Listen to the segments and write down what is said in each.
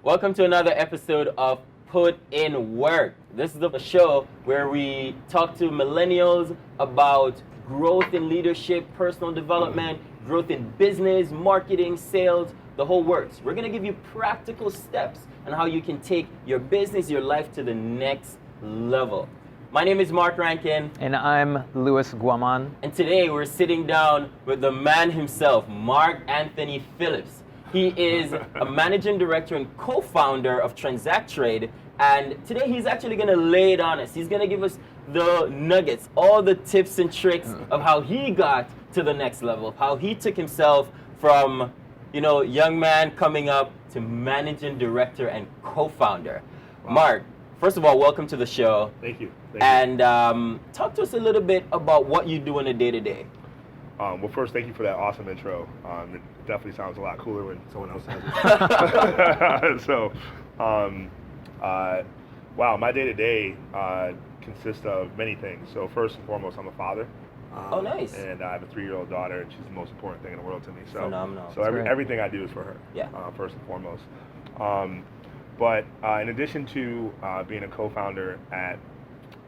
Welcome to another episode of Put in Work. This is the show where we talk to millennials about growth in leadership, personal development, growth in business, marketing, sales, the whole works. We're going to give you practical steps on how you can take your business, your life to the next level. My name is Mark Rankine. And I'm Luis Guaman. And today we're sitting down with the man himself, Mark Anthony Phillips. He is a managing director and co-founder of TransactTrade, and today he's actually going to lay it on us. He's going to give us the nuggets, all the tips and tricks of how he got to the next level, how he took himself from, young man coming up to managing director and co-founder. Wow. Mark, first of all, welcome to the show. Thank you. And talk to us a little bit about what you do in a day-to-day. Well, first, thank you for that awesome intro. It definitely sounds a lot cooler when someone else says it. Wow, my day-to-day consists of many things. So first and foremost, I'm a father. Oh, nice. And I have a 3-year-old daughter, and she's the most important thing in the world to me. So, phenomenal. So everything I do is for her, yeah. First and foremost. But in addition to being a co-founder at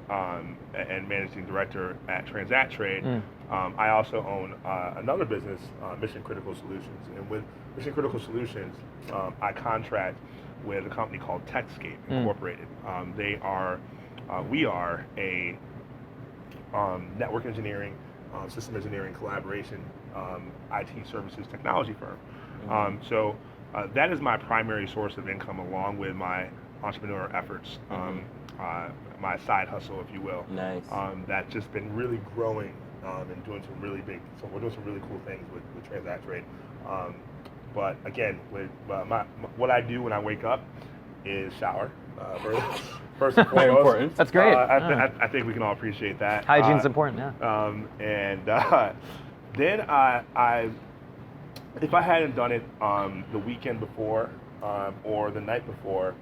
and managing director at TransactTrade, I also own another business, Mission Critical Solutions. And with Mission Critical Solutions, I contract with a company called Techscape Incorporated. We are a network engineering, system engineering collaboration, IT services technology firm. So that is my primary source of income, along with my entrepreneur efforts, my side hustle, if you will. Nice. That's just been really growing and doing some really big. So we're doing some really cool things with TransactTrade. But again, with what I do when I wake up is shower. First and foremost. Very important. That's great. I think we can all appreciate that. Hygiene's important, yeah. And then if I hadn't done it the weekend before or the night before,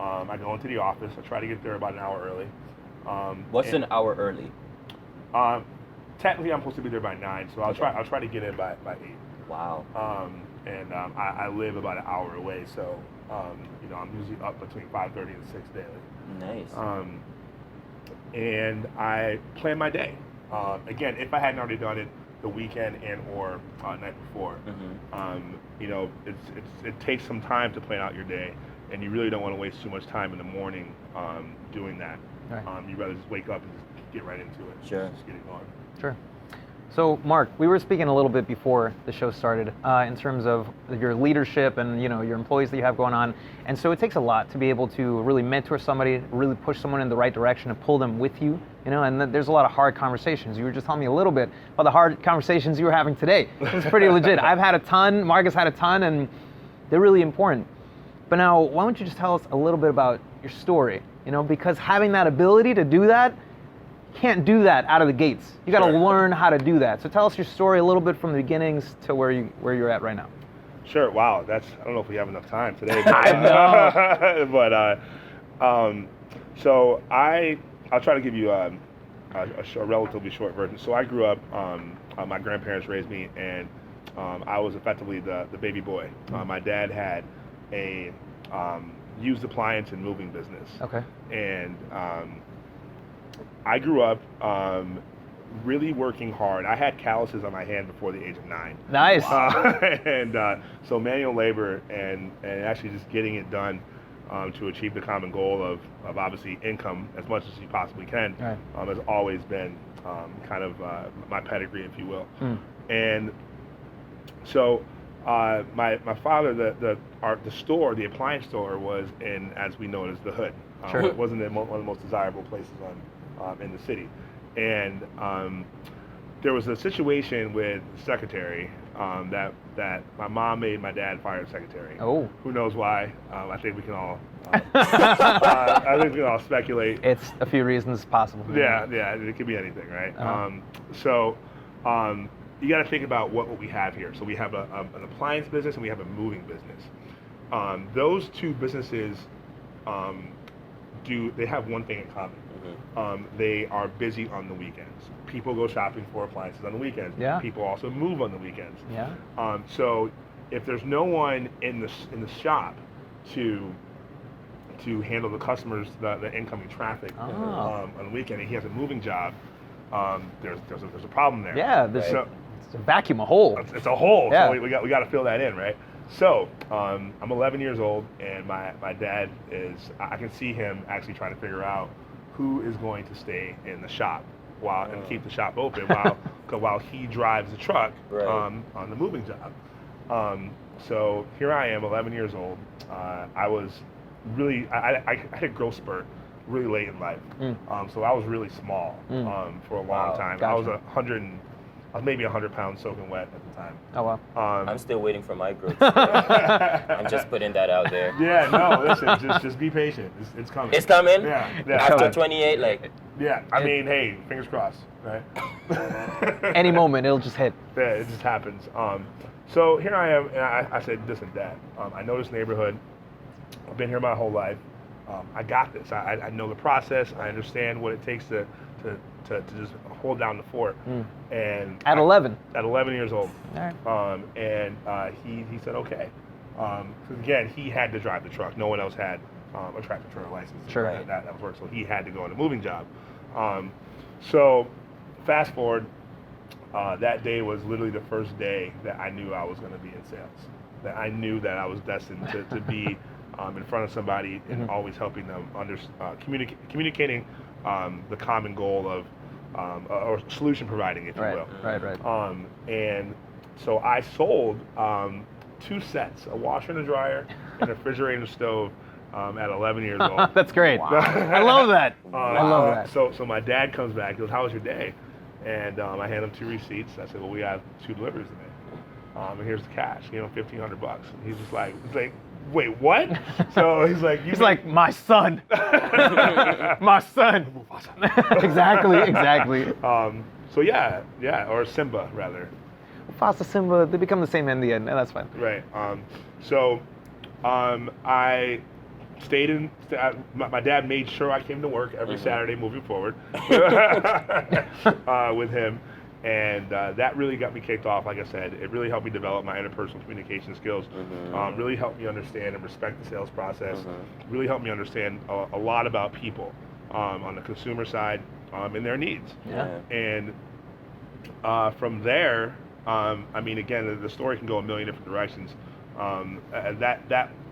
I go into the office. I try to get there about an hour early. What's an hour early? Technically, I'm supposed to be there by 9, so I'll try to get in by 8. Wow. I live about an hour away, so I'm usually up between 5:30 and 6 daily. Nice. And I plan my day. Again, if I hadn't already done it the weekend and or night before, it takes some time to plan out your day, and you really don't want to waste too much time in the morning doing that. Right. You'd rather just wake up and just get right into it. Sure. Just get it going. Sure. So, Mark, we were speaking a little bit before the show started in terms of your leadership and your employees that you have going on, and so it takes a lot to be able to really mentor somebody, really push someone in the right direction, and pull them with you. And there's a lot of hard conversations. You were just telling me a little bit about the hard conversations you were having today. It's pretty legit. I've had a ton. Mark has had a ton, and they're really important. But now, why don't you just tell us a little bit about your story? Because having that ability to do that, can't do that out of the gates. You got to learn how to do that. So tell us your story a little bit from the beginnings to where you're at right now. Sure. Wow. I don't know if we have enough time today. I know. But so I'll try to give you a relatively short version. So I grew up. My grandparents raised me, and I was effectively the baby boy. My dad had a used appliance and moving business. Okay. And I grew up really working hard. I had calluses on my hand before the age of 9. Nice. So manual labor and actually just getting it done to achieve the common goal of obviously income as much as you possibly can has always been kind of my pedigree, if you will. And so my father, the appliance store was in, as we know it as the hood. It wasn't one of the most desirable places in the city. And there was a situation with the secretary that my mom made my dad fire the secretary. Oh. Who knows why? I think we can all I think we can all speculate. It's a few reasons possible. Yeah, it could be anything, right? You got to think about what we have here. So we have an appliance business and we have a moving business. Those two businesses they have one thing in common. They are busy on the weekends. People go shopping for appliances on the weekends. Yeah. People also move on the weekends. Yeah. So if there's no one in the shop to handle the customers, the incoming traffic on the weekend. And he has a moving job. There's a problem there. Yeah, it's a vacuum, a hole. It's a hole. Yeah. So we got to fill that in, right? So I'm 11 years old, and my dad is. I can see him actually trying to figure out who is going to stay in the shop and keep the shop open while he drives the truck on the moving job. So here I am, 11 years old. I was really, I had a growth spurt really late in life. So I was really small for a long time. Gotcha. I was maybe 100 pounds soaking wet at the time. Oh, wow. I'm still waiting for my growth. I'm just putting that out there. Yeah, no, listen, just be patient. It's coming. It's coming? Yeah. After 28, like... Yeah, I mean, hey, fingers crossed, right? Any moment, it'll just hit. Yeah, it just happens. So here I am, and I said, listen, Dad, I know this neighborhood. I've been here my whole life. I got this. I know the process. I understand what it takes to just hold down the fort. And At 11? At 11 years old. All right. And he said, okay. Because again, he had to drive the truck. No one else had a tractor trailer license. Sure. That was work. So he had to go on a moving job. So fast forward, that day was literally the first day that I knew I was going to be in sales. That I knew that I was destined to be in front of somebody and always helping them communicating the common goal of or solution providing, if you will. Right. And so I sold 2 sets, a washer and a dryer and a refrigerator and a stove at 11 years old. That's great. Wow. I love that. I love that. So my dad comes back, he goes, how was your day? And I hand him 2 receipts. I said, well, we have 2 deliveries to make. And here's the cash. Gave him $1,500. And he's like, wait, what? So he's like, my son. My son. Exactly. So yeah, or Simba rather. Mufasa, Simba, they become the same in the end, and that's fine. Right. So I stayed in. My dad made sure I came to work every Saturday moving forward with him. And that really got me kicked off. Like I said, it really helped me develop my interpersonal communication skills. Really helped me understand and respect the sales process. Really helped me understand a lot about people on the consumer side and their needs. Yeah. And from there, I mean, again, the story can go a million different directions.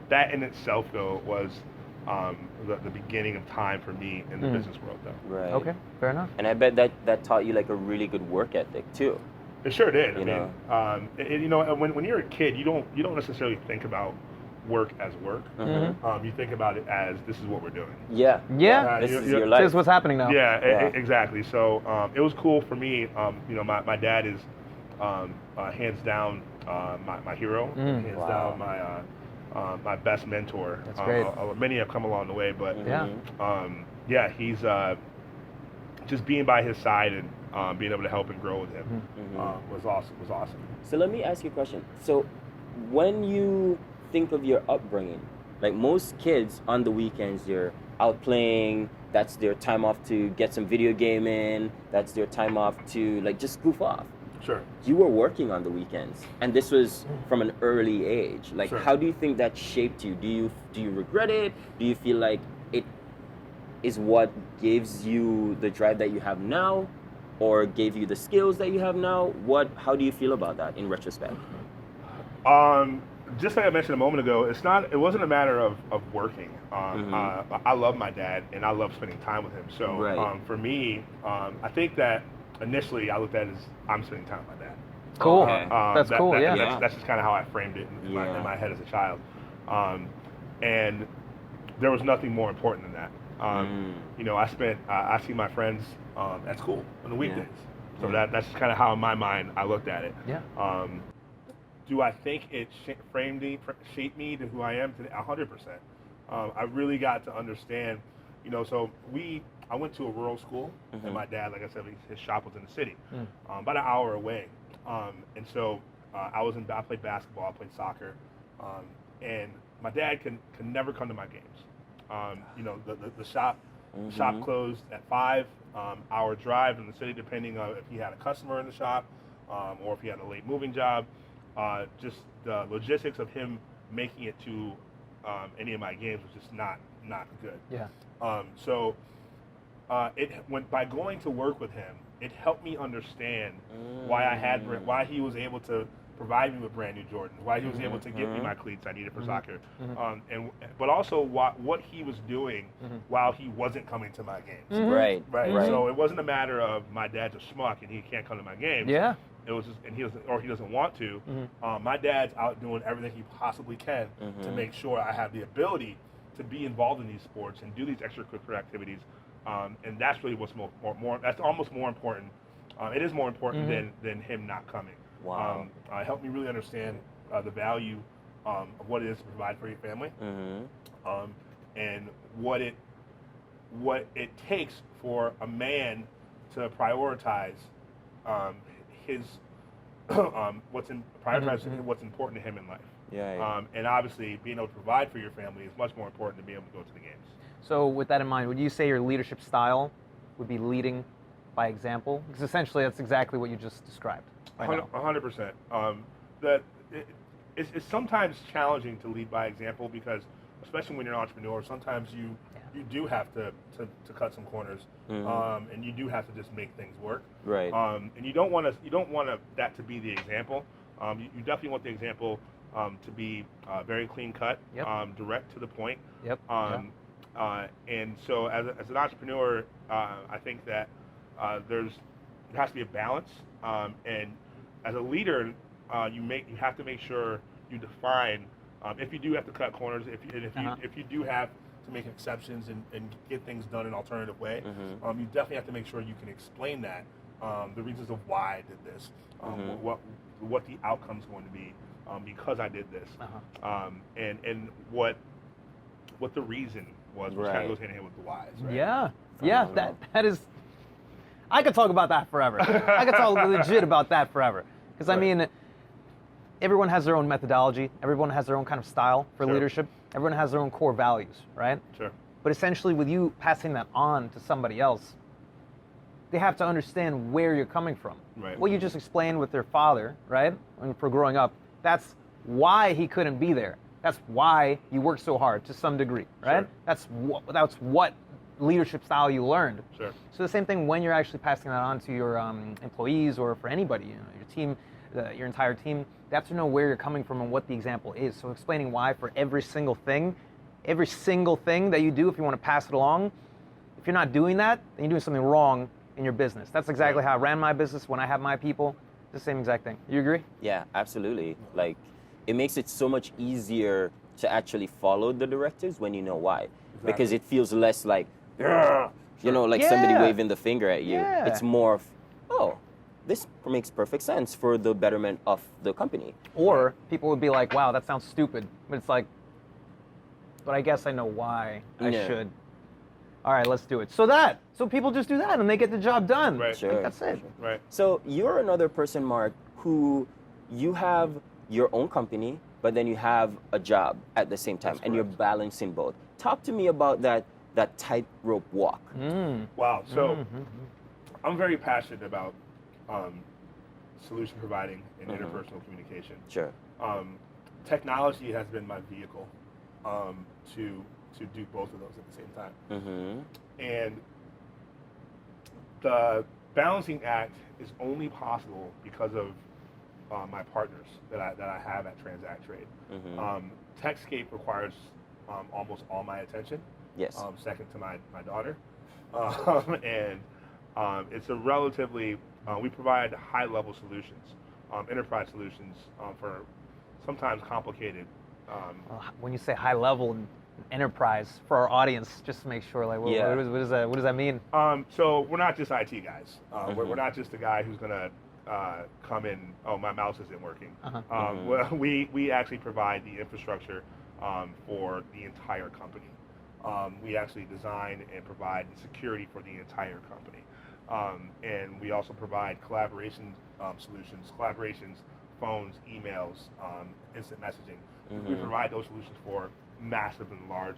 That in itself, though, was the beginning of time for me in the business world, though. Right. Okay, fair enough. And I bet that taught you like a really good work ethic too. It sure did. You know, when you're a kid, you don't necessarily think about work as work. You think about it as this is what we're doing. Yeah. This is your life. This is what's happening now. Yeah, exactly. So it was cool for me. You know, my dad is hands down my hero. Hands down my best mentor. That's great. Many have come along the way, but he's just being by his side and being able to help and grow with him was awesome. So let me ask you a question. So when you think of your upbringing, like most kids on the weekends, they're out playing. That's their time off to get some video game in. That's their time off to like just goof off. Sure. You were working on the weekends, and this was from an early age. Like, how do you think that shaped you? Do you regret it? Do you feel like it is what gives you the drive that you have now, or gave you the skills that you have now? How do you feel about that in retrospect? Just like I mentioned a moment ago, it wasn't a matter of working. I love my dad and I love spending time with him. So for me, I think that initially I looked at it as I'm spending time with my dad. Cool. That's cool. That's just kind of how I framed it in my head as a child. And there was nothing more important than that. You know, I see my friends at school on the weekdays. So that's kind of how in my mind I looked at it. Yeah. Do I think it shaped me to who I am today? 100%. I really got to understand, you know, so I went to a rural school, and my dad, like I said, his shop was in the city, about an hour away. And so I played basketball, I played soccer, and my dad can never come to my games. You know, the shop closed at 5, hour drive in the city, depending on if he had a customer in the shop, or if he had a late moving job. Just the logistics of him making it to any of my games was just not good. Yeah. So by going to work with him, it helped me understand why he was able to provide me with brand new Jordans, why he was able to get me my cleats I needed for soccer, but also what he was doing while he wasn't coming to my games. Right. So it wasn't a matter of my dad's a schmuck and he can't come to my games. Yeah. It was just, and he doesn't want to. My dad's out doing everything he possibly can to make sure I have the ability to be involved in these sports and do these extracurricular activities. And that's really what's more. That's almost more important. It is more important than him not coming. Wow. It helped me really understand the value of what it is to provide for your family, and what it takes for a man to prioritize his what's important to him in life. And obviously, being able to provide for your family is much more important than being able to go to the games. So with that in mind, would you say your leadership style would be leading by example? Because essentially that's exactly what you just described. 100%. It's sometimes challenging to lead by example because, especially when you're an entrepreneur, sometimes you do have to cut some corners, and you do have to just make things work. Right. And you don't want that to be the example. You definitely want the example to be very clean cut, direct to the point. And so as an entrepreneur, I think that there has to be a balance. And as a leader, you have to make sure you define if you do have to cut corners, if you do have to make exceptions and get things done in an alternative way, you definitely have to make sure you can explain that, the reasons of why I did this, what the outcome's going to be because I did this, and what the reason was, which kind of goes hand in hand with the whys. Right? That is. I could talk about that forever. I could talk legit about that forever. Because I mean, everyone has their own methodology. Everyone has their own kind of style for leadership. Everyone has their own core values, right? Sure. But essentially, with you passing that on to somebody else, they have to understand where you're coming from. Right. What you just explained with their father, right? For growing up, that's why he couldn't be there. That's why you worked so hard to some degree, right? Sure. That's what leadership style you learned. Sure. So the same thing when you're actually passing that on to your employees or for anybody, your team, your entire team, they have to know where you're coming from and what the example is. So explaining why for every single thing that you do, if you want to pass it along, if you're not doing that, then you're doing something wrong in your business. That's exactly how I ran my business when I have my people. It's the same exact thing. You agree? Yeah, absolutely. Like, it makes it so much easier to actually follow the directives when you know why. Exactly. Because it feels less like, somebody waving the finger at you. Yeah. It's more of, this makes perfect sense for the betterment of the company. Or people would be like, wow, that sounds stupid. But it's like, but I guess I know why I should. All right, let's do it. So people just do that and they get the job done. Right. Sure. Like, that's it. Right. So you're another person, Mark, who you have your own company, but then you have a job at the same time, and you're balancing both. Talk to me about that tightrope walk. Wow. So I'm very passionate about solution providing and interpersonal communication. Sure. Technology has been my vehicle to do both of those at the same time. And the balancing act is only possible because of my partners that I have at Transact Trade. Techscape requires almost all my attention. Yes. Second to my daughter. And it's a relatively, we provide high-level solutions, enterprise solutions for sometimes complicated. When you say high level enterprise for our audience, just to make sure, like, what does that mean? So we're not just IT guys. We're not just the guy who's gonna come in. Oh, my mouse isn't working. Well, we actually provide the infrastructure for the entire company. We actually design and provide the security for the entire company. And we also provide collaboration solutions, collaborations, phones, emails, instant messaging. We provide those solutions for massive and large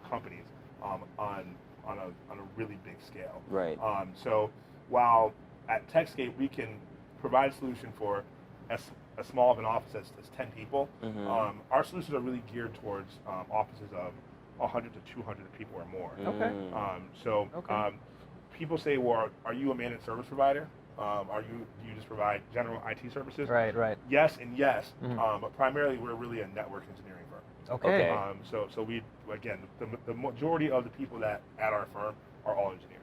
companies on a really big scale. Right. So while at Techscape we can provide a solution for a as small of an office as 10 people. Mm-hmm. Our solutions are really geared towards offices of 100 to 200 people or more. Okay. People say, well, are you a managed service provider? Do you just provide general IT services? Right, right. Yes and yes, but primarily we're really a network engineering firm. Okay. So we, again, the majority of the people that at our firm are all engineers.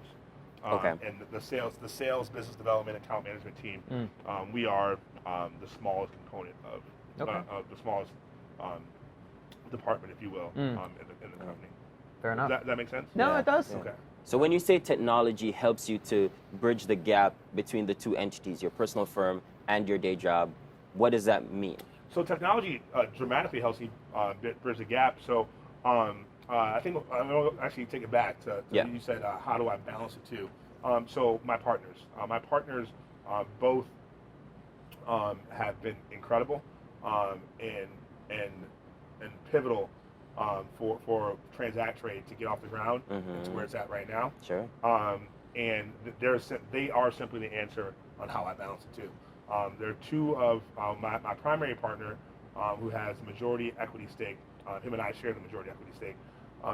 And the sales, business development, account management team, we are the smallest component of the smallest department, if you will, in the company. Fair enough. Does that make sense? No, Yeah. it does. Okay. So when you say technology helps you to bridge the gap between the two entities, your personal firm and your day job, what does that mean? So technology dramatically helps you bridge the gap. So I think I'll actually take it back to you said, how do I balance it too? So my partners both have been incredible and pivotal for TransactTrade to get off the ground to where it's at right now. Sure. And they are simply the answer on how I balance it too. There are two of my primary partner who has majority equity stake. Him and I share the majority equity stake.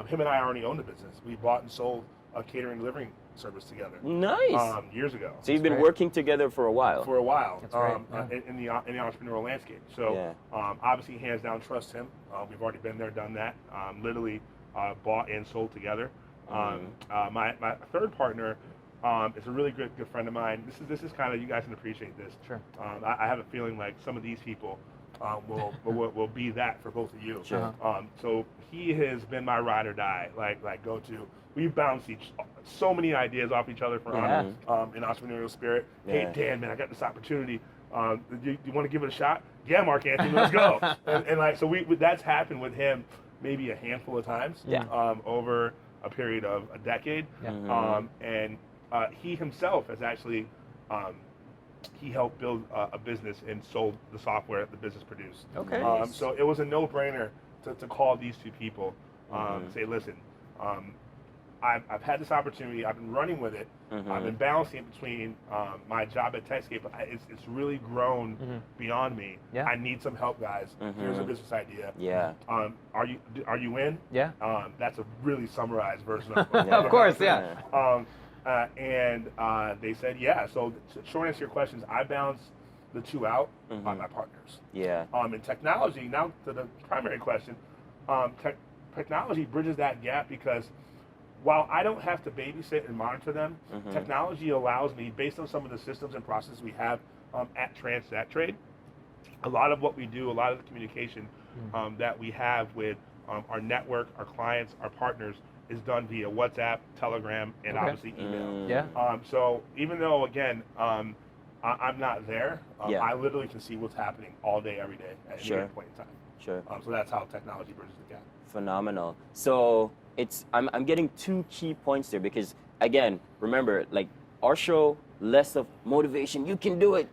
Him and I already own the business. We bought and sold a catering delivering service together. Nice. Years ago. So you've been working together for a while. For a while. That's right. In the entrepreneurial landscape. So obviously, hands down, trust him. We've already been there, done that. Literally bought and sold together. My third partner is a really good friend of mine. This is kind of, you guys can appreciate this. Sure. I have a feeling like some of these people will be that for both of you. Sure. So he has been my ride or die, like go to. We've bounced so many ideas off each other for in entrepreneurial spirit. Hey Dan, man, I got this opportunity. You want to give it a shot? Yeah, Mark Anthony, let's go. and like so, that's happened with him maybe a handful of times over a period of a decade. And he himself has actually. He helped build a business and sold the software that the business produced. Okay. So it was a no-brainer to call these two people, say, listen, I've had this opportunity. I've been running with it. I've been balancing it between my job at Techscape. It's really grown beyond me. Yeah. I need some help, guys. Here's a business idea. Yeah. Are you in? Yeah. That's a really summarized version of Of course, yeah. And they said, yeah. So short answer to your questions, I balance the two out by my partners. Yeah. In technology, now to the primary question, technology bridges that gap because while I don't have to babysit and monitor them, technology allows me, based on some of the systems and processes we have at TransactTrade, a lot of what we do, a lot of the communication that we have with our network, our clients, our partners, is done via WhatsApp, Telegram, and obviously email. So even though, again, I'm not there, I literally can see what's happening all day, every day, at any given point in time. Sure. So that's how technology bridges the gap. Phenomenal. So I'm getting two key points there because, again, remember, like our show, less of motivation, you can do it,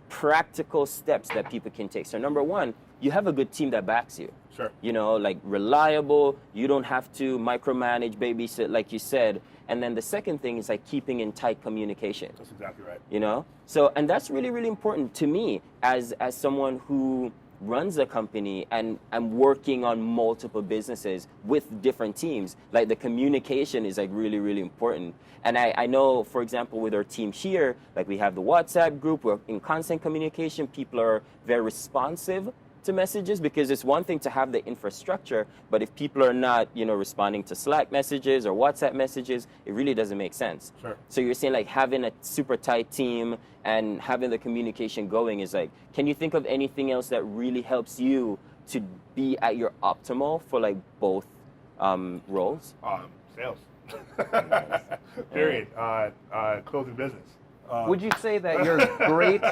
practical steps that people can take. So number one, you have a good team that backs you. Sure. You know, like reliable, you don't have to micromanage, babysit, like you said. And then the second thing is like keeping in tight communication. That's exactly right. You know? So, and that's really, really important to me as someone who runs a company and I'm working on multiple businesses with different teams. Like the communication is like really, really important. And I know, for example, with our team here, like we have the WhatsApp group, we're in constant communication. People are very responsive to messages because it's one thing to have the infrastructure, but if people are not, responding to Slack messages or WhatsApp messages, it really doesn't make sense. Sure. So you're saying like having a super tight team and having the communication going is like, can you think of anything else that really helps you to be at your optimal for like both roles? Sales. Period. Closing business. Would you say that you're great?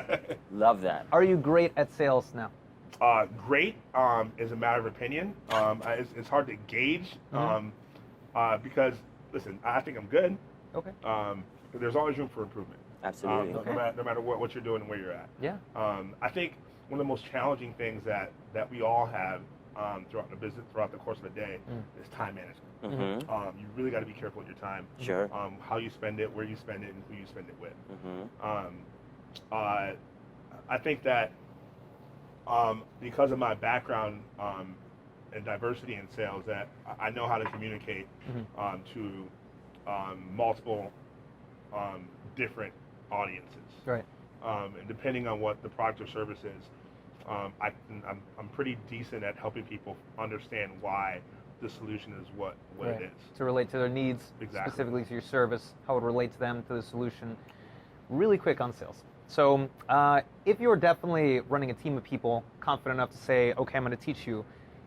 Love that. Are you great at sales now? Great is a matter of opinion. It's hard to gauge because, listen, I think I'm good. Okay. But there's always room for improvement. Absolutely. No matter what you're doing and where you're at. Yeah. I think one of the most challenging things that we all have throughout the business, throughout the course of a day, is time management. You really got to be careful with your time. Sure. How you spend it, where you spend it, and who you spend it with. I think that Because of my background and diversity in sales, that I know how to communicate to multiple different audiences. Right. And depending on what the product or service is, I'm pretty decent at helping people understand why the solution is what Right. it is. To relate to their needs, Exactly. specifically to your service, how it relates to them, to the solution. Really quick on sales. So if you're definitely running a team of people, confident enough to say, okay, I'm going to teach you.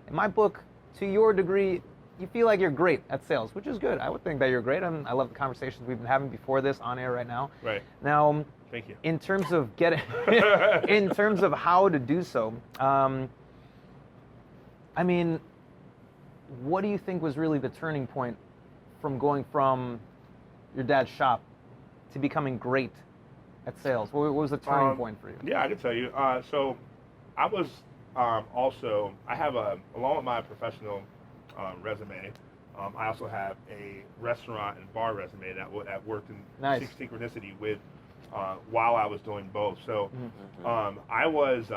In my book, to your degree, you feel like you're great at sales, which is good. I would think that you're great. I love the conversations we've been having before this on air right now. Right. Now, Thank you. in terms of in terms of how to do so, I mean, what do you think was really the turning point from going from your dad's shop to becoming great at sales? What was the turning point for you? Yeah, I can tell you. So I was also, I have along with my professional resume, I also have a restaurant and bar resume that worked in Nice. synchronicity with while I was doing both. So I was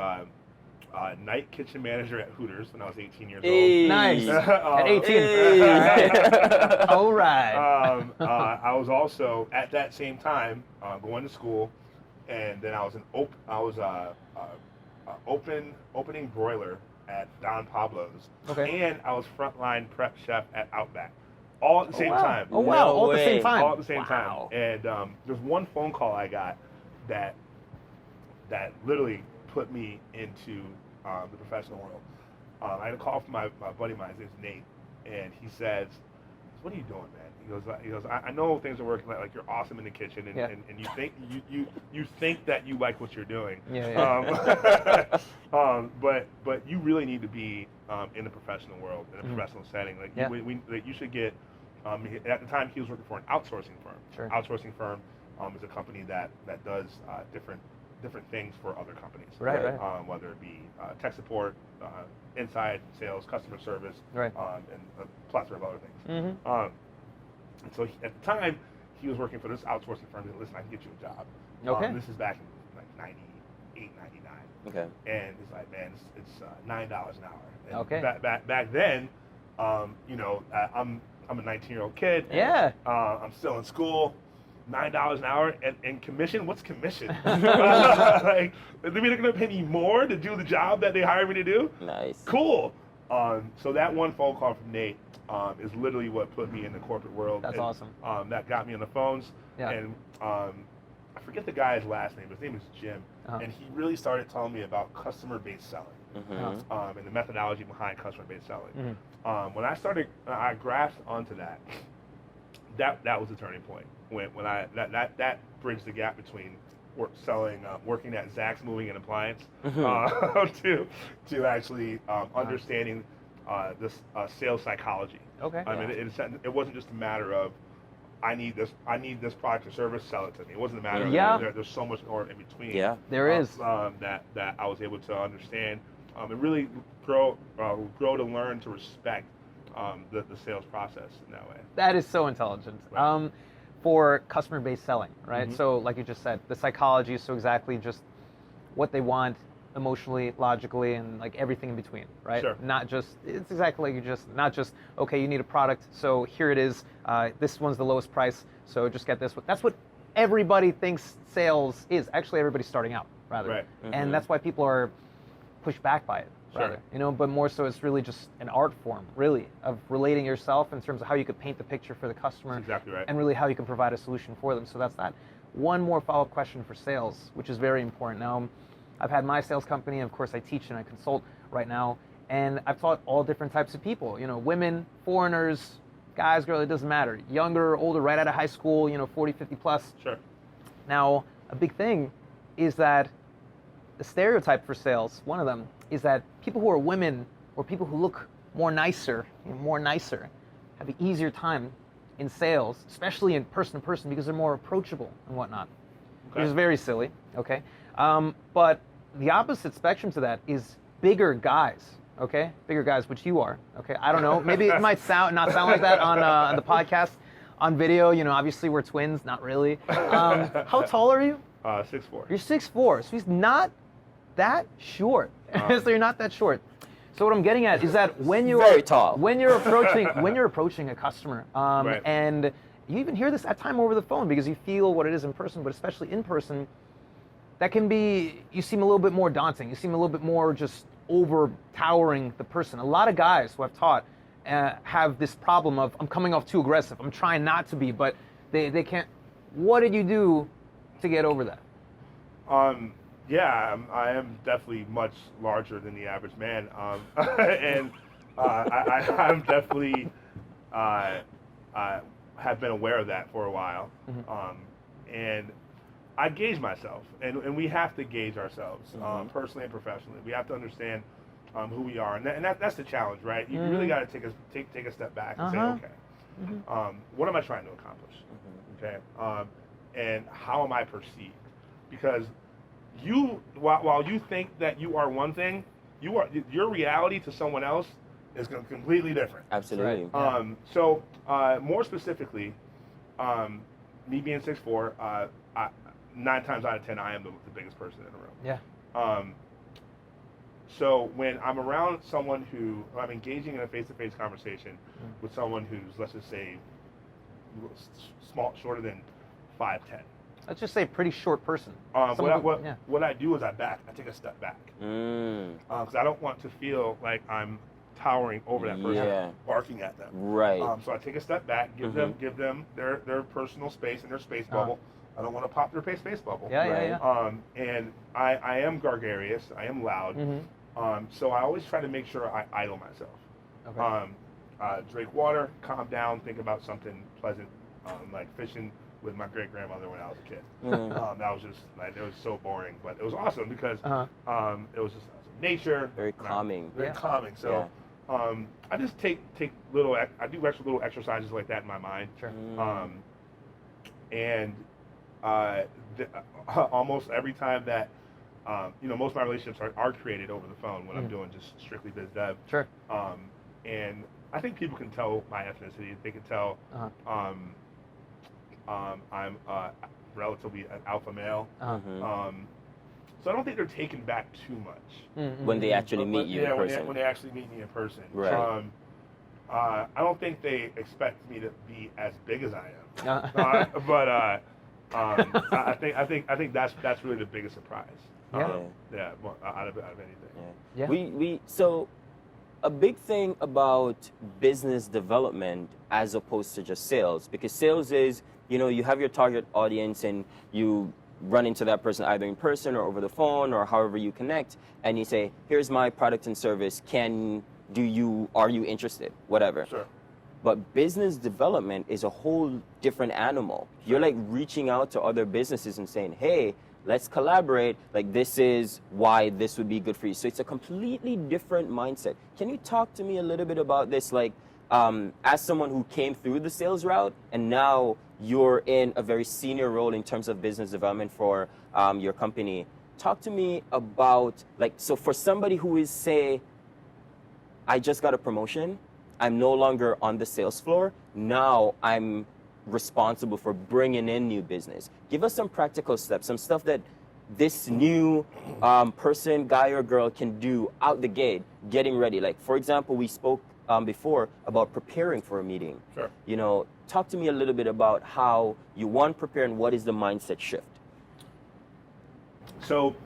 night kitchen manager at Hooters when I was 18 years Hey. Nice. At 18. Hey. All right. I was also at that same time going to school, and then I was opening broiler at Don Pablo's, Okay. and I was frontline prep chef at Outback, all at the same wow. time. Oh wow! No All at the same way. time. All at the same Wow. time. And there's one phone call I got that literally put me into the professional world. I had a call from my buddy of mine. His name's Nate, and he says, "What are you doing, man?" He goes, I know things are working like you're awesome in the kitchen, and, Yeah. and you think you think that you like what you're doing. Yeah. But you really need to be in the professional world, in a professional setting. Like Yeah. you should get. At the time, he was working for an outsourcing firm. Sure. Outsourcing firm is a company that does different things for other companies. Right. Whether it be tech support, inside sales, customer service, Right. and a plethora of other things. Mm-hmm. And so at the time, he was working for this outsourcing firm. He said, "Listen, I can get you a job." Okay. This is back in like 98, 99. Okay. And he's like, "Man, it's $9 an hour." And Okay. Back then, I'm a 19-year-old kid. Yeah. I'm still in school. $9 an hour and commission. What's commission? Like, they're going to pay me more to do the job that they hired me to do? Nice. Cool. So that one phone call from Nate is literally what put me in the corporate world. That's and, awesome. That got me on the phones. Yeah. And I forget the guy's last name. His name is Jim. Uh-huh. And he really started telling me about customer-based selling. Mm-hmm. And the methodology behind customer-based selling. Mhm. When I grasped onto that was the turning point. When I that bridged the gap between working at Zach's Moving and Appliance to actually understanding this sales psychology. Okay. I mean, it wasn't just a matter of I need this product or service, sell it to me. It wasn't a matter Yeah. of there's so much more in between. Yeah. There is. That I was able to understand and really grow to learn to respect the sales process in that way. That is so intelligent. Right. For customer-based selling, right? Mhm. So like you just said, the psychology is so exactly just what they want emotionally, logically, and like everything in between, right? Sure. Not just, it's exactly like not just, okay, you need a product, so here it is, this one's the lowest price, so just get this one. That's what everybody thinks sales is. Actually, everybody's starting out, rather. Right. Mhm. And that's why people are pushed back by it. Sure. Rather, but more so it's really just an art form, really, of relating yourself in terms of how you could paint the picture for the customer. That's exactly right. And really how you can provide a solution for them. So that's that. One more follow-up question for sales, which is very important. Now, I've had my sales company, and of course I teach and I consult right now, and I've taught all different types of people, women, foreigners, guys, girls, it doesn't matter. Younger, older, right out of high school, 40, 50 plus. Sure. Now, a big thing is that the stereotype for sales, one of them, is that people who are women or people who look more nicer, have an easier time in sales, especially in person-to-person, because they're more approachable and whatnot, which is very silly, okay? But the opposite spectrum to that is bigger guys, okay? Bigger guys, which you are, okay? I don't know. Maybe it might not sound like that on the podcast. On video, obviously we're twins, not really. How tall are you? 6'4". You're 6'4", so he's not that short. So you're not that short. So what I'm getting at is that when you're Very tall. when you're approaching a customer, Right. and you even hear this at time over the phone because you feel what it is in person, but especially in person, that can be, you seem a little bit more daunting. You seem a little bit more just over-towering the person. A lot of guys who I've taught have this problem of, I'm coming off too aggressive. I'm trying not to be, but they can't. What did you do to get over that? Yeah, I am definitely much larger than the average man, and I'm definitely have been aware of that for a while, and I gauge myself, and we have to gauge ourselves, personally and professionally. We have to understand who we are, and that's the challenge, right? You really got to take a step back and say, okay, what am I trying to accomplish? Okay, and how am I perceived? Because while you think that you are one thing, your reality to someone else is completely different. Absolutely. Right. So more specifically, me being 6'4", 9 times out of 10, I am the biggest person in the room. Yeah. So when I'm around someone who I'm engaging in a face-to-face conversation with someone who's, let's just say, shorter than 5'10". Let's just say pretty short person. What I do is I take a step back, because I don't want to feel like I'm towering over that person, barking at them. Right. So I take a step back, give them their personal space and their space bubble. I don't want to pop their space bubble. Yeah. And I am gregarious. I am loud. So I always try to make sure I idle myself. Okay. Drink water, calm down, think about something pleasant, like fishing with my great grandmother when I was a kid. That was just like, it was so boring, but it was awesome because it was just nature. Very calming. Very calming. So I just I do extra little exercises like that in my mind. Sure. And almost every time that most of my relationships are created over the phone when I'm doing just strictly biz dev. Sure. And I think people can tell my ethnicity. They can tell I'm relatively an alpha male. So I don't think they're taken back too much when they actually meet you in person. When they actually meet me in person. Right. I don't think they expect me to be as big as I am. But I think that's really the biggest surprise. Out of anything. Yeah. So a big thing about business development as opposed to just sales, because sales is, you have your target audience and you run into that person either in person or over the phone or however you connect, and you say, here's my product and service, are you interested? Whatever. Sure. But business development is a whole different animal. You're like reaching out to other businesses and saying, hey, let's collaborate. Like, this is why this would be good for you. So it's a completely different mindset. Can you talk to me a little bit about this? Like, as someone who came through the sales route and now you're in a very senior role in terms of business development for your company, talk to me about, like, so for somebody who is, say, I just got a promotion, I'm no longer on the sales floor, now I'm responsible for bringing in new business. Give us some practical steps, some stuff that this new person, guy or girl, can do out the gate, getting ready. Like, for example, we spoke before about preparing for a meeting. Sure. Talk to me a little bit about how you prepare and what is the mindset shift. So,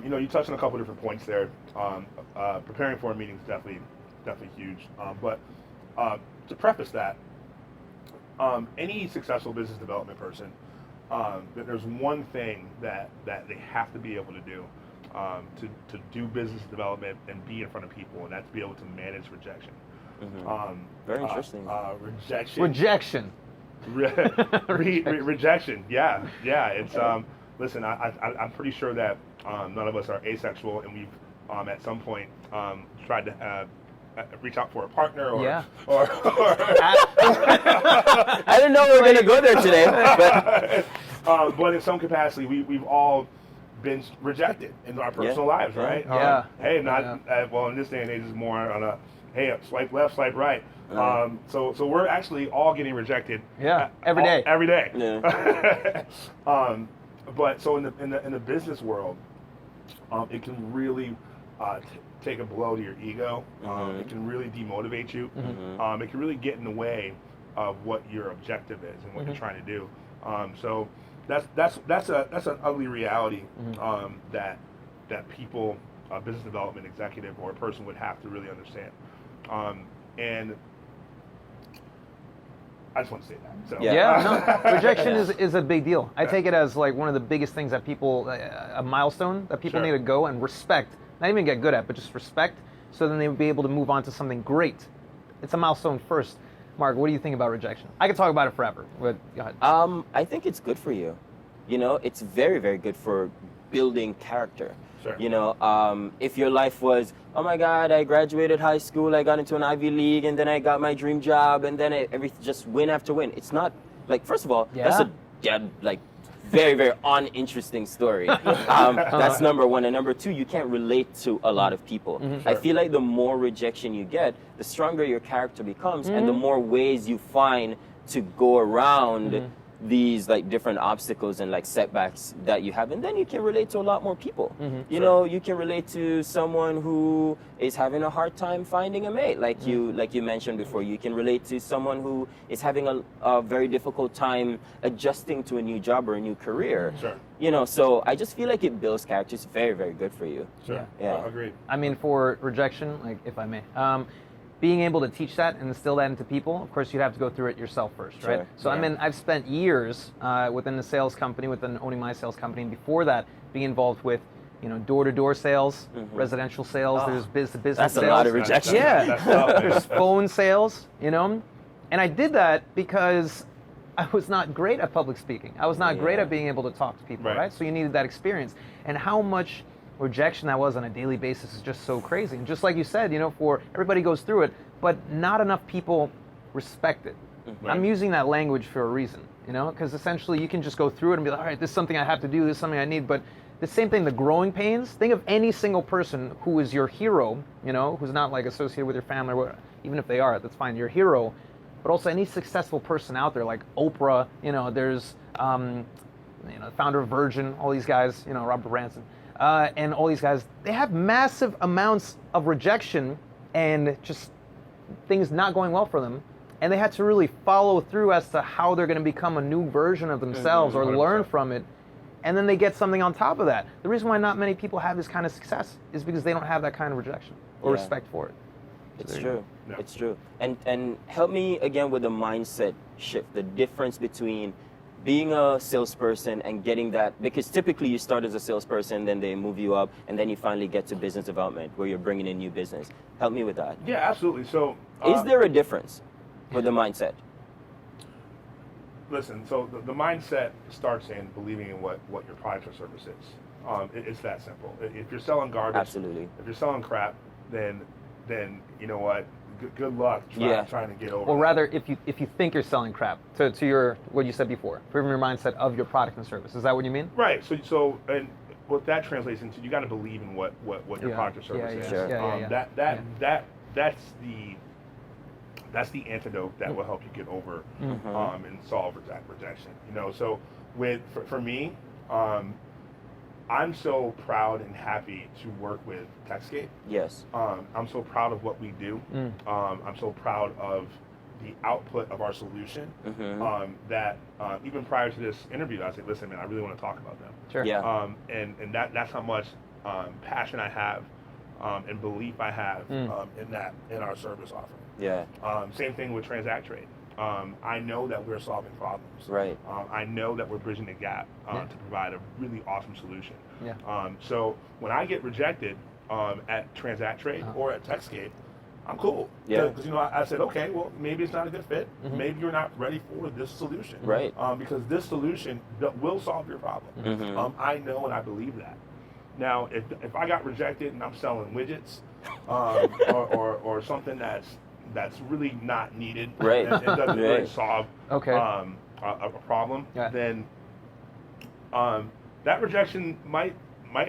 you touched on a couple different points there. Preparing for a meeting is definitely huge. But to preface that, any successful business development person, there's one thing that they have to be able to do to do business development and be in front of people, and that's be able to manage rejection. Very interesting. Rejection. Rejection. Yeah. It's listen. I'm pretty sure that none of us are asexual, and we've at some point tried to reach out for a partner or I didn't know we were going to go there today, but in some capacity we've all been rejected in our personal lives, right? Hey, well, in this day and age it's more on a swipe left, swipe right. So we're actually all getting rejected every day. Every day. But so in the business world, it can really take a blow to your ego. It can really demotivate you. It can really get in the way of what your objective is and what you're trying to do. So that's an ugly reality that people, a business development executive or a person would have to really understand. And I just want to say that. So. No, rejection is a big deal. I take it as like one of the biggest things that people, a milestone that people need to go and respect, not even get good at, but just respect, so then they would be able to move on to something great. It's a milestone first. Mark, what do you think about rejection? I could talk about it forever, but go ahead. I think it's good for you. You know, it's very, very good for building character. Sure. You know, if your life was, oh my God, I graduated high school, I got into an Ivy League, and then I got my dream job, and then everything just win after win. It's not like, first of all, that's a like very, very uninteresting story. That's number one. And number two, you can't relate to a lot of people. I feel like the more rejection you get, the stronger your character becomes, and the more ways you find to go around these like different obstacles and like setbacks that you have, and then you can relate to a lot more people. You know, you can relate to someone who is having a hard time finding a mate, like you mentioned before. You can relate to someone who is having a very difficult time adjusting to a new job or a new career. You know, so I just feel like it builds character. It's very, very good for you. Yeah. Agreed. I mean, for rejection, like if I may, being able to teach that and instill that into people, of course, you have to go through it yourself first, right? So I mean, I've spent years within the sales company, within owning my sales company, and before that, being involved with, you know, door-to-door sales, residential sales. There's business that's sales. A lot of rejection. There's phone sales, you know, and I did that because I was not great at public speaking. I was not great at being able to talk to people, right? So you needed that experience, and how much rejection that was on a daily basis is just so crazy. And just like you said, you know, for everybody goes through it, but not enough people respect it. I'm using that language for a reason, you know, because essentially you can just go through it and be like, all right, this is something I have to do, this is something I need. But the same thing, the growing pains, think of any single person who is your hero, you know, who's not like associated with your family, or even if they are, that's fine, your hero. But also any successful person out there, like Oprah, you know, there's, you know, the founder of Virgin, all these guys, you know, Robert Branson. And all these guys, they have massive amounts of rejection and just things not going well for them. And they had to really follow through as to how they're going to become a new version of themselves or learn from it. And then they get something on top of that. The reason why not many people have this kind of success is because they don't have that kind of rejection or respect for it. It's true. It's true. And help me again with the mindset shift, the difference between being a salesperson and getting that, because typically you start as a salesperson, then they move you up, and then you finally get to business development where you're bringing in new business. Help me with that. Yeah, absolutely. So, is there a difference with the mindset? Listen, so the mindset starts in believing in what your product or service is. It's that simple. If you're selling garbage, absolutely. If you're selling crap, then you know what? Good luck trying to get over. Or rather, if you think you're selling crap, to your what you said before, from your mindset of your product and service, is that what you mean? Right. So and what that translates into, you got to believe in what your product or service is. That's the antidote that will help you get over and solve rejection. You know, so for me, I'm so proud and happy to work with Techscape. Yes. I'm so proud of what we do. I'm so proud of the output of our solution that even prior to this interview, I said, listen, man, I really want to talk about them. Sure. Yeah. And that's how much passion I have and belief I have in our service offering. Yeah. Same thing with Transact Trade. I know that we're solving problems. Right. I know that we're bridging the gap to provide a really awesome solution. Yeah. So when I get rejected at Transact Trade or at Techscape, I'm cool. Yeah. Because I said, okay, well, maybe it's not a good fit. Maybe you're not ready for this solution. Right. Because this solution will solve your problem. I know and I believe that. Now, if I got rejected and I'm selling widgets or something that's really not needed, right, and doesn't really solve a problem, then that rejection might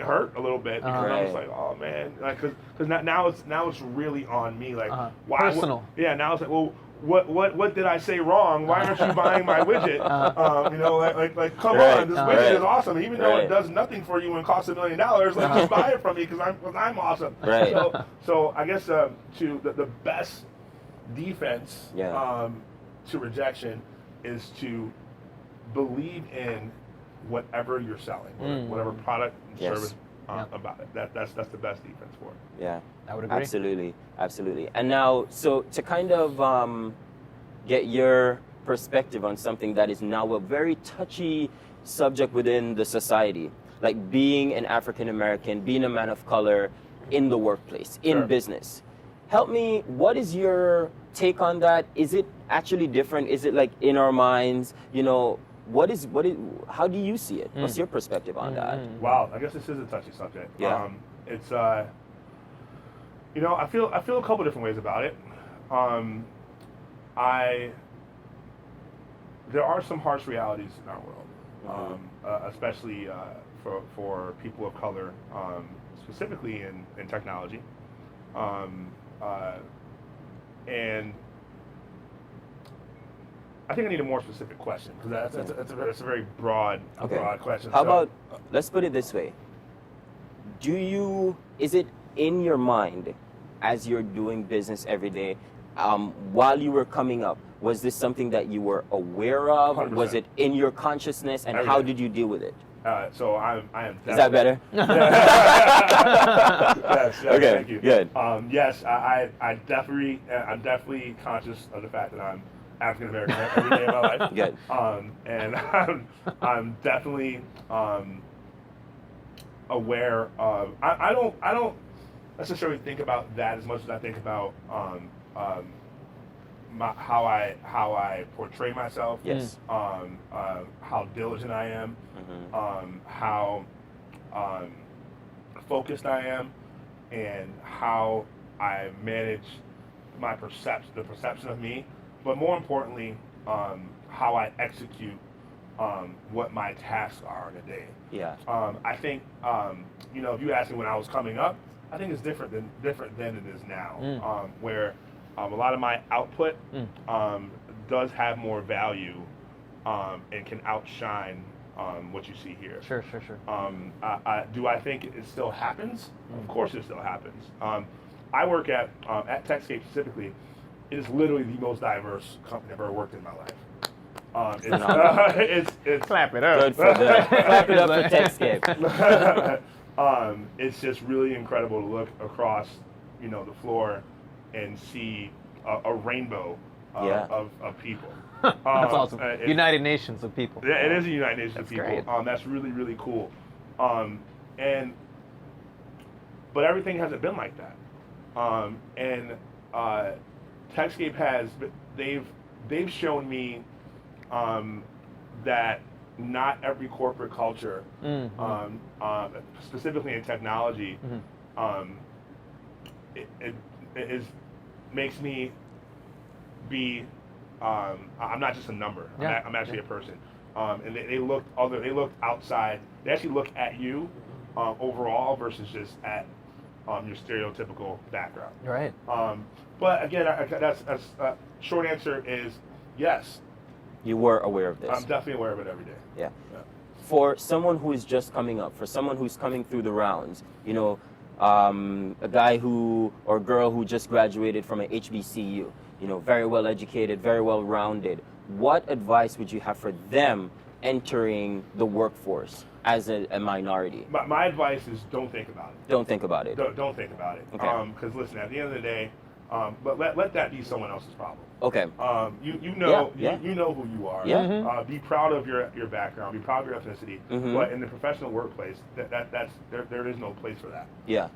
hurt a little bit because I was like, oh man, like because now it's really on me, like why? Personal. Now it's like, well, what did I say wrong? Why aren't you buying my widget? Like come on, this widget is awesome. Even though it does nothing for you and costs $1 million, like just buy it from me because I'm awesome. Right. So I guess to the best defense to rejection is to believe in whatever you're selling, whatever product and service about it. That's the best defense for it. Yeah, I would agree. Absolutely. And now, so to kind of get your perspective on something that is now a very touchy subject within the society, like being an African American, being a man of color in the workplace, in business. Help me, what is your take on that? Is it actually different? Is it like in our minds, how do you see it? What's your perspective on that? Wow, I guess this is a touchy subject. Yeah. It's I feel a couple different ways about it. There are some harsh realities in our world, especially for people of color, specifically in technology, and I think I need a more specific question because that's a very broad question. How about, let's put it this way. Is it in your mind as you're doing business every day, while you were coming up, was this something that you were aware of? 100%. Was it in your consciousness, and how did you deal with it? So I am. Is that better? Yes. Okay. Thank you. Good. Yes, I'm definitely conscious of the fact that I'm African American every day of my life. Good. And I'm definitely aware of. I don't necessarily think about that as much as I think about how I portray myself. Yes. How diligent I am. How focused I am, and how I manage the perception of me. But more importantly, how I execute what my tasks are in a day. Yeah. I think if you ask me when I was coming up, I think it's different than it is now, where a lot of my output does have more value and can outshine what you see here. Sure. Do I think it still happens? Of course, it still happens. I work at Techscape specifically. It is literally the most diverse company I've ever worked in my life. It's Clap it up. Good for that. Clap it up for Techscape. It's just really incredible to look across, the floor and see a rainbow of people. That's awesome. United Nations of people. Yeah, it is a United Nations of people. Great. That's really, really cool. But everything hasn't been like that. Techscape they've shown me that not every corporate culture, specifically in technology, it makes me be. I'm not just a number. Yeah. I'm actually a person. And they looked outside. They actually look at you overall versus just at your stereotypical background. Right. But again, that's short answer is yes. You were aware of this. I'm definitely aware of it every day. Yeah. For someone who is just coming up, for someone who's coming through the rounds, a guy or girl who just graduated from an HBCU, very well educated, very well rounded, what advice would you have for them entering the workforce as a minority? My advice is don't think about it. Don't think about it. Don't think about it. Okay. Because listen, at the end of the day, let that be someone else's problem. Okay. You know who you are. Yeah. Be proud of your background. Be proud of your ethnicity. But in the professional workplace, there is no place for that. Yeah.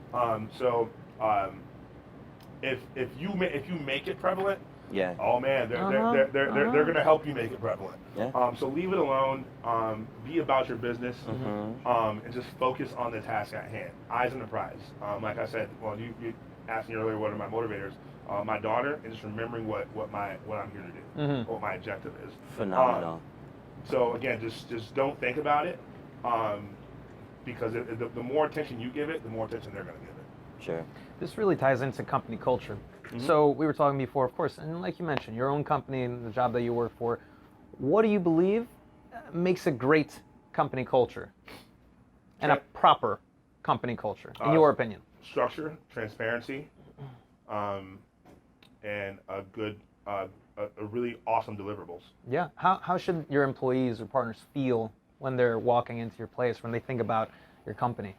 If you make it prevalent, yeah. Oh man, they're gonna help you make it prevalent. Yeah. So leave it alone. Be about your business, and just focus on the task at hand. Eyes on the prize. Like I said, you asked me earlier what are my motivators. My daughter, and just remembering what I'm here to do, what my objective is. Phenomenal. So again, just don't think about it, because the more attention you give it, the more attention they're gonna give it. Sure. This really ties into company culture. So we were talking before, of course, and like you mentioned, your own company and the job that you work for. What do you believe makes a great company culture and a proper company culture, in your opinion? Structure, transparency, and a good, a really awesome deliverables. Yeah. How should your employees or partners feel when they're walking into your place, when they think about your company?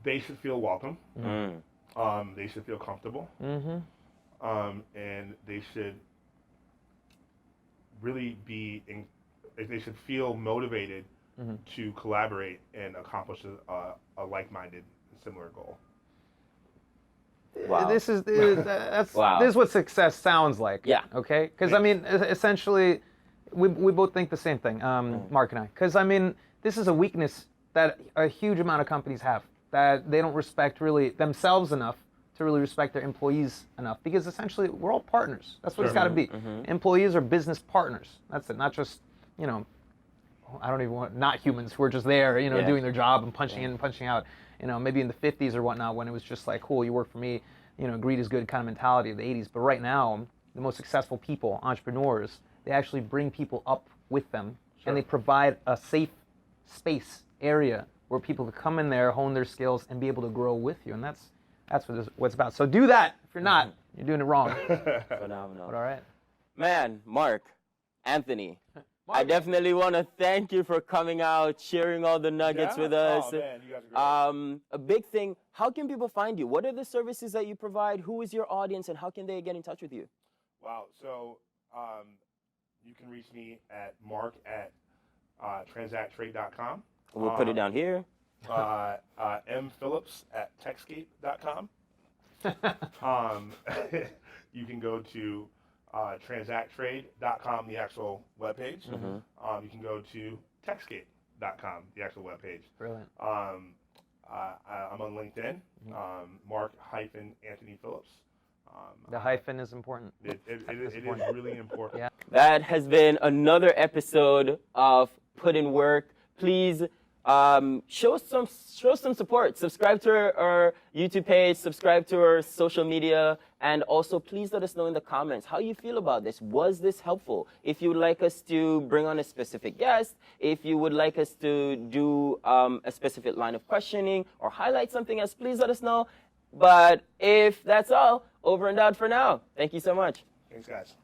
They should feel welcome. They should feel comfortable. And they should really they should feel motivated to collaborate and accomplish a like-minded, similar goal. Wow. This is what success sounds like. Yeah. Okay. Because I mean, essentially, we both think the same thing, Mark and I. Because I mean, this is a weakness that a huge amount of companies have, that they don't respect really themselves enough to really respect their employees enough. Because essentially, we're all partners. That's what it's got to be. Employees are business partners. That's it. Not just, you know, I don't even want, not humans who are just there, you know, doing their job and punching in and punching out. You know, maybe in the 50s or whatnot, when it was just like, cool, you work for me, you know, greed is good kind of mentality of the 80s. But right now, the most successful people, entrepreneurs, they actually bring people up with them, and they provide a safe space area where people can come in there, hone their skills, and be able to grow with you. And that's what it's about. So do that. If you're not, you're doing it wrong. Phenomenal. But all right. Man, Mark, Anthony, I definitely want to thank you for coming out, sharing all the nuggets with us. Oh, man, you guys are great. A big thing, how can people find you? What are the services that you provide? Who is your audience, and how can they get in touch with you? Wow. So you can reach me at mark@transacttrade.com. We'll put it down here. mphillips@techscape.com. You can go to transacttrade.com, the actual webpage. You can go to Techscape.com, the actual webpage. Brilliant. I'm on LinkedIn, Mark-Anthony Phillips. The hyphen is important. It is really important. Yeah. That has been another episode of Put in Work. Please show some support. Subscribe to our YouTube page, subscribe to our social media, and also please let us know in the comments how you feel about this. Was this helpful? If you would like us to bring on a specific guest, if you would like us to do a specific line of questioning or highlight something else, please let us know. But if that's all, over and out for now. Thank you so much. Thanks, guys.